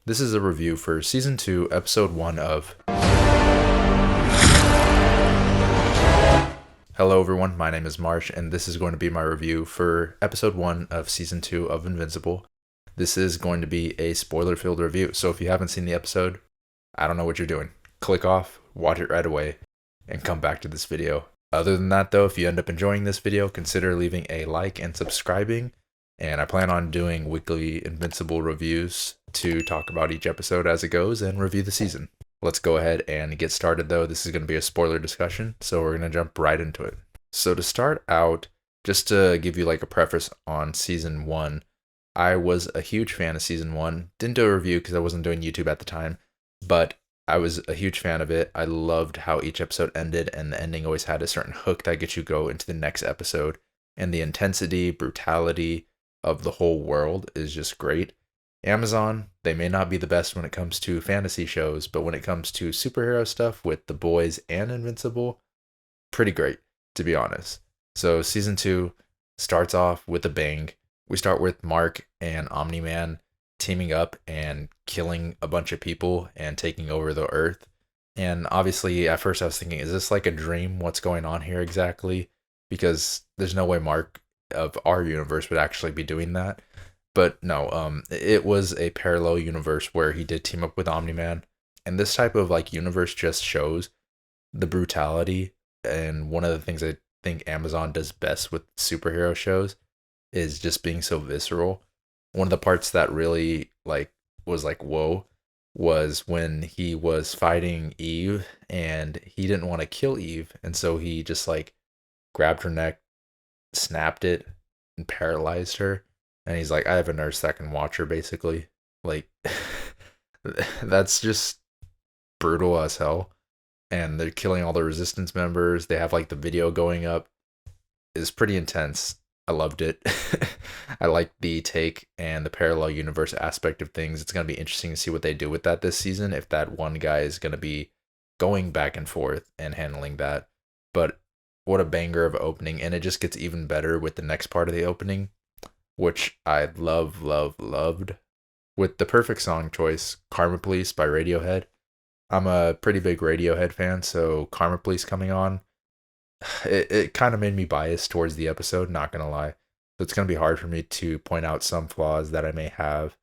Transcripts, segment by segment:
This is a review for Season 2, Episode 1 of... Hello everyone, my name is Marsh, and this is going to be my review for Episode 1 of Season 2 of Invincible. This is going to be a spoiler-filled review, so if you haven't seen the episode, I don't know what you're doing. Click off, watch it right away, and come back to this video. Other than that though, if you end up enjoying this video, consider leaving a like and subscribing. And I plan on doing weekly Invincible reviews to talk about each episode as it goes and review the season. Let's go ahead and get started though. This is going to be a spoiler discussion, so we're going to jump right into it. So to start out, just to give you like a preface on Season 1, I was a huge fan of Season 1. Didn't do a review because I wasn't doing YouTube at the time, but I was a huge fan of it. I loved how each episode ended, and the ending always had a certain hook that gets you go into the next episode. And the intensity, brutality of the whole world is just great. Amazon, they may not be the best when it comes to fantasy shows, but when it comes to superhero stuff with The Boys and Invincible, pretty great, to be honest. So Season 2 starts off with a bang. We start with Mark and Omni-Man teaming up and killing a bunch of people and taking over the Earth. And obviously, at first I was thinking, is this like a dream? What's going on here exactly? Because there's no way Mark of our universe would actually be doing that. But no, it was a parallel universe where he did team up with Omni-Man. And this type of like universe just shows the brutality. And one of the things I think Amazon does best with superhero shows is just being so visceral. One of the parts that really was like whoa was when he was fighting Eve and he didn't want to kill Eve, and so he just like grabbed her neck, snapped it, and paralyzed her. And he's like, I have a nurse that can watch her, basically. Like, that's just brutal as hell. And they're killing all the resistance members. They have like the video going up. It's pretty intense. I loved it. I like the take and the parallel universe aspect of things. It's going to be interesting to see what they do with that this season, if that one guy is going to be going back and forth and handling that. But what a banger of opening, and it just gets even better with the next part of the opening, which I loved, with the perfect song choice, Karma Police by Radiohead. I'm a pretty big Radiohead fan, so Karma Police coming on, it kind of made me biased towards the episode, not gonna lie. So it's gonna be hard for me to point out some flaws that I may have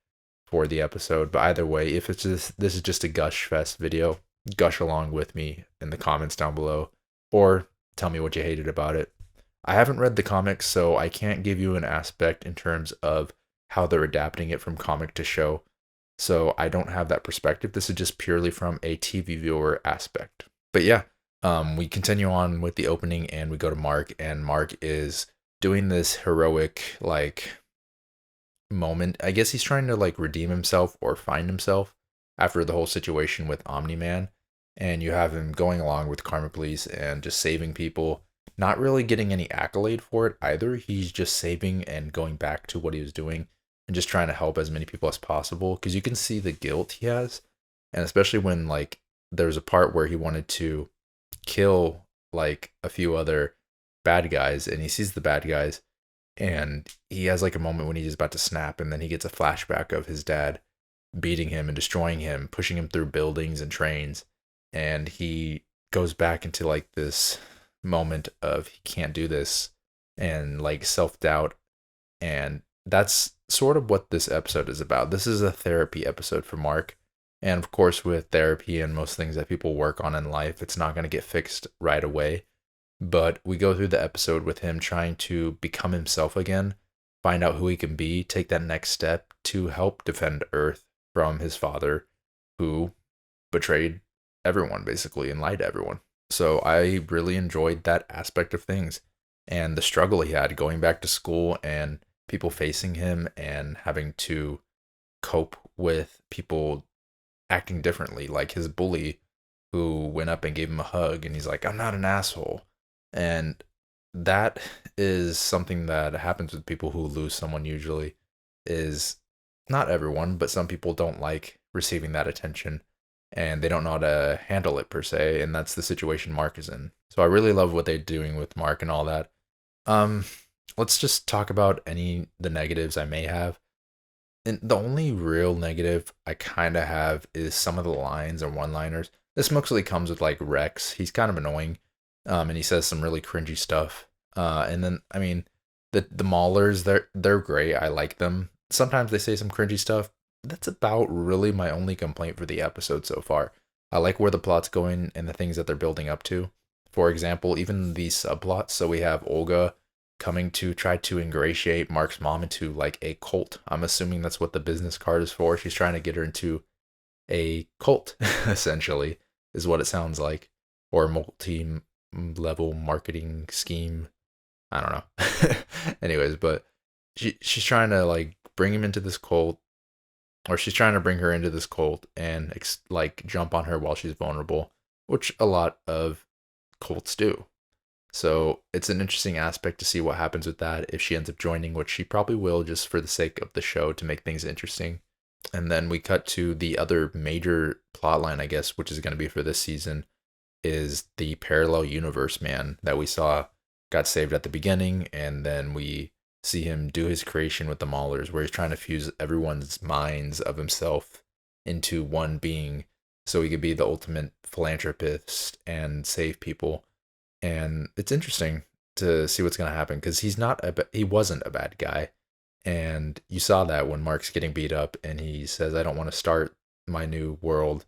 for the episode, but either way, if it's just, this is just a gush fest video, gush along with me in the comments down below, or tell me what you hated about it. I haven't read the comics, so I can't give you an aspect in terms of how they're adapting it from comic to show. So I don't have that perspective. This is just purely from a TV viewer aspect. But yeah, we continue on with the opening and we go to Mark, and Mark is doing this heroic like moment. I guess he's trying to like redeem himself or find himself after the whole situation with Omni-Man. And you have him going along with Karma Police and just saving people, not really getting any accolade for it either. He's just saving and going back to what he was doing and just trying to help as many people as possible, because you can see the guilt he has. And especially when like there's a part where he wanted to kill like a few other bad guys, and he sees the bad guys and he has like a moment when he's about to snap, and then he gets a flashback of his dad beating him and destroying him, pushing him through buildings and trains. And he goes back into like this moment of he can't do this and like self-doubt. And that's sort of what this episode is about. This is a therapy episode for Mark. And of course, with therapy and most things that people work on in life, it's not going to get fixed right away. But we go through the episode with him trying to become himself again, find out who he can be, take that next step to help defend Earth from his father, who betrayed everyone basically and lied to everyone. So I really enjoyed that aspect of things, and the struggle he had going back to school and people facing him and having to cope with people acting differently, like his bully who went up and gave him a hug and he's like, I'm not an asshole. And that is something that happens with people who lose someone usually, is not everyone, but some people don't like receiving that attention and they don't know how to handle it per se, and that's the situation Mark is in. So I really love what they're doing with Mark and all that. Let's just talk about the negatives I may have. And the only real negative I kind of have is some of the lines and one-liners. This mostly comes with like Rex. He's kind of annoying, and he says some really cringy stuff. And then I mean, the Maulers, they're great. I like them. Sometimes they say some cringy stuff. That's about really my only complaint for the episode so far. I like where the plot's going and the things that they're building up to. For example, even these subplots. So we have Olga coming to try to ingratiate Mark's mom into like a cult. I'm assuming that's what the business card is for. She's trying to get her into a cult, essentially, is what it sounds like, or a multi-level marketing scheme. I don't know. Anyways, but she's trying to like bring him into this cult, or she's trying to bring her into this cult and like jump on her while she's vulnerable, which a lot of cults do. So it's an interesting aspect to see what happens with that if she ends up joining, which she probably will just for the sake of the show to make things interesting. And then we cut to the other major plot line, I guess, which is going to be for this season, is the parallel universe man that we saw got saved at the beginning. And then we see him do his creation with the Maulers, where he's trying to fuse everyone's minds of himself into one being so he could be the ultimate philanthropist and save people. And it's interesting to see what's going to happen because he wasn't a bad guy. And you saw that when Mark's getting beat up and he says, I don't want to start my new world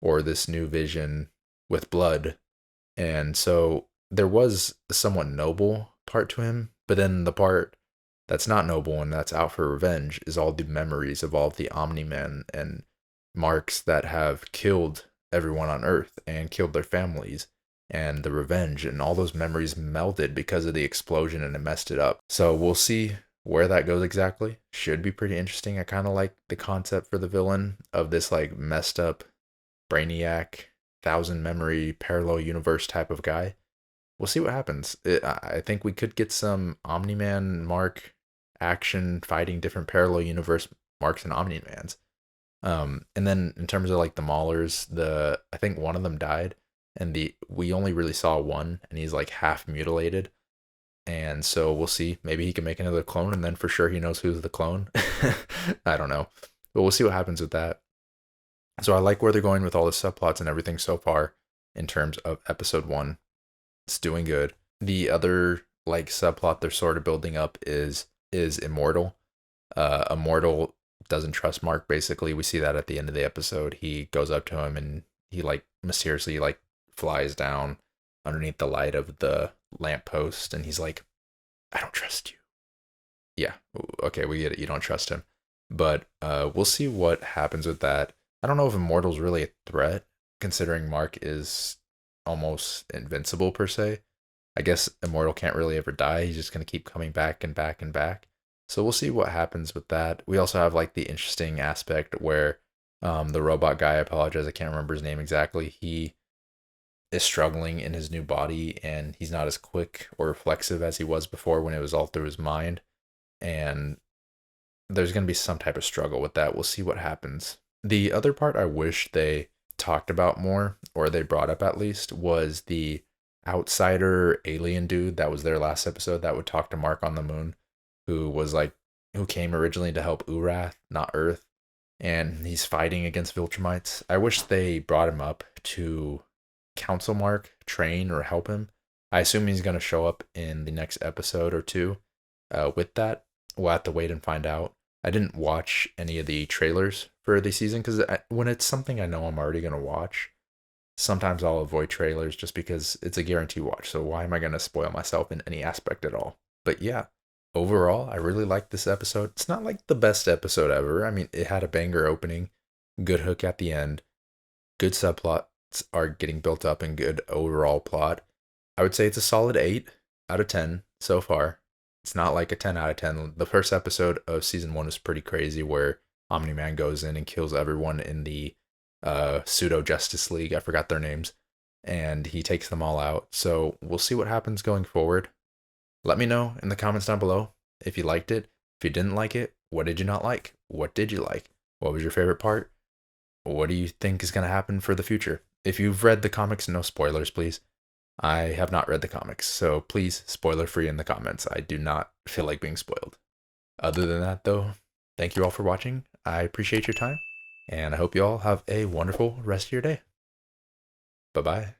or this new vision with blood. And so there was a somewhat noble part to him, but then the part that's not noble and that's out for revenge is all the memories of all of the Omni-Men and Marks that have killed everyone on Earth and killed their families, and the revenge and all those memories melded because of the explosion and it messed it up. So we'll see where that goes exactly. Should be pretty interesting. I kind of like the concept for the villain of this like messed up brainiac, thousand memory parallel universe type of guy. We'll see what happens. I think we could get some Omni-Man Mark action fighting different parallel universe Marks and Omni-Mans. And then in terms of like the Maulers, I think one of them died, and we only really saw one, and he's like half mutilated. And so we'll see. Maybe he can make another clone, and then for sure he knows who's the clone. I don't know, but we'll see what happens with that. So I like where they're going with all the subplots and everything so far in terms of episode 1. It's doing good. The other like subplot they're sort of building up is Immortal. Immortal doesn't trust Mark. Basically, we see that at the end of the episode. He goes up to him and he like mysteriously like flies down underneath the light of the lamppost, and he's like, I don't trust you. Yeah, okay, we get it. You don't trust him. But we'll see what happens with that. I don't know if Immortal's really a threat, considering Mark is almost invincible per se. I guess Immortal can't really ever die. He's just going to keep coming back and back and back. So we'll see what happens with that. We also have like the interesting aspect where the robot guy, I apologize, I can't remember his name exactly. He is struggling in his new body and he's not as quick or reflexive as he was before when it was all through his mind. And there's going to be some type of struggle with that. We'll see what happens. The other part I wish they talked about more, or they brought up at least, was the outsider alien dude that was there last episode that would talk to Mark on the moon, who came originally to help Urath, not Earth, and he's fighting against Viltrumites. I wish they brought him up to counsel Mark, train, or help him. I assume he's going to show up in the next episode or two with that. We'll have to wait and find out. I didn't watch any of the trailers for the season because when it's something I know I'm already going to watch, sometimes I'll avoid trailers just because it's a guarantee watch. So why am I going to spoil myself in any aspect at all? But yeah, overall, I really liked this episode. It's not like the best episode ever. I mean, it had a banger opening, good hook at the end, good subplots are getting built up, and good overall plot. I would say it's a solid 8 out of 10 so far. It's not like a 10 out of 10. The first episode of season 1 was pretty crazy where Omni-Man goes in and kills everyone in the pseudo Justice League. I forgot their names. And he takes them all out. So we'll see what happens going forward. Let me know in the comments down below if you liked it. If you didn't like it, what did you not like? What did you like? What was your favorite part? What do you think is going to happen for the future? If you've read the comics, no spoilers, please. I have not read the comics, so please spoiler free in the comments. I do not feel like being spoiled. Other than that, though, thank you all for watching. I appreciate your time, and I hope you all have a wonderful rest of your day. Bye bye.